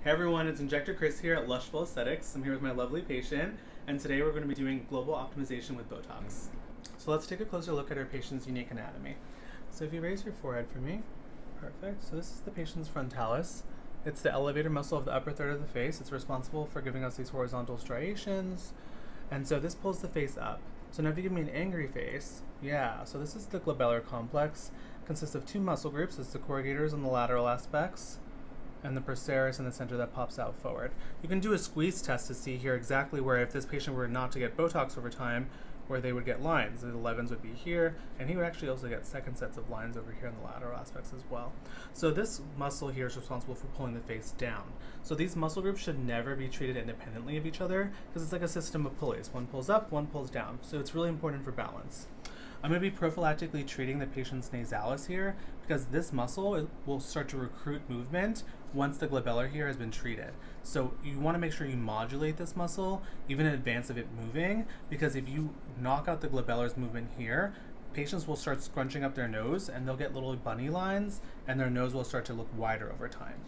Hey everyone, it's InjectorChris here at Lushful Aesthetics. I'm here with my lovely patient, and today we're going to be doing global optimization with Botox. So let's take a closer look at our patient's unique anatomy. So if you raise your forehead for me, perfect. So this is the patient's frontalis. It's the elevator muscle of the upper third of the face. It's responsible for giving us these horizontal striations, and so this pulls the face up. So now if you give me an angry face, yeah, so this is the glabellar complex. It consists of two muscle groups. It's the corrugators on the lateral aspects, and the procerus in the center that pops out forward. You can do a squeeze test to see here exactly where, if this patient were not to get Botox over time, where they would get lines. The 11s would be here, and he would actually also get second sets of lines over here in the lateral aspects as well. So this muscle here is responsible for pulling the face down. So these muscle groups should never be treated independently of each other, because it's like a system of pulleys. One pulls up, one pulls down. So it's really important for balance. I'm going to be prophylactically treating the patient's nasalis here, because this muscle will start to recruit movement once the glabellar here has been treated. So you want to make sure you modulate this muscle even in advance of it moving, because if you knock out the glabellar's movement here, patients will start scrunching up their nose and they'll get little bunny lines and their nose will start to look wider over time.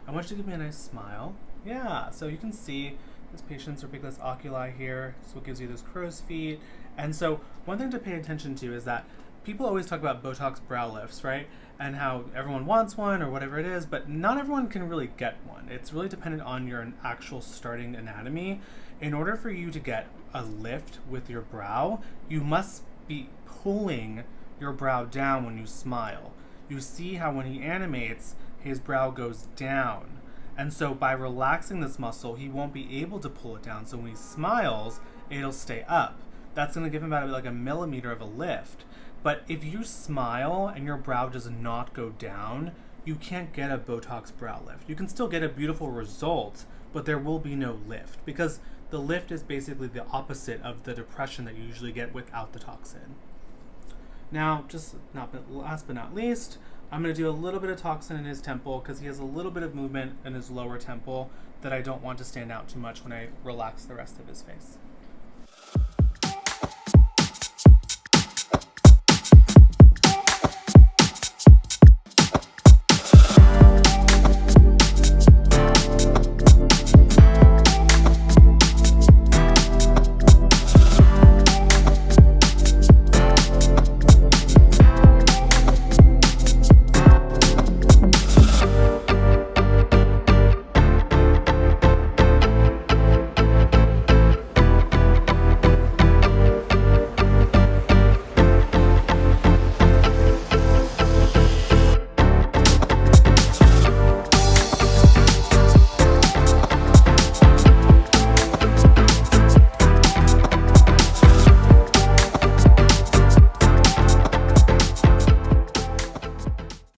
I want you to give me a nice smile. Yeah, so you can see this patient's orbicularis oculi here, so it gives you those crow's feet. And so one thing to pay attention to is that people always talk about Botox brow lifts, right? And how everyone wants one or whatever it is, but not everyone can really get one. It's really dependent on your actual starting anatomy. In order for you to get a lift with your brow, you must be pulling your brow down when you smile. You see how when he animates, his brow goes down. And so by relaxing this muscle, he won't be able to pull it down. So when he smiles, it'll stay up. That's going to give him about like a millimeter of a lift. But if you smile and your brow does not go down, you can't get a Botox brow lift. You can still get a beautiful result, but there will be no lift, because the lift is basically the opposite of the depression that you usually get without the toxin. Now, last but not least, I'm going to do a little bit of toxin in his temple, because he has a little bit of movement in his lower temple that I don't want to stand out too much when I relax the rest of his face.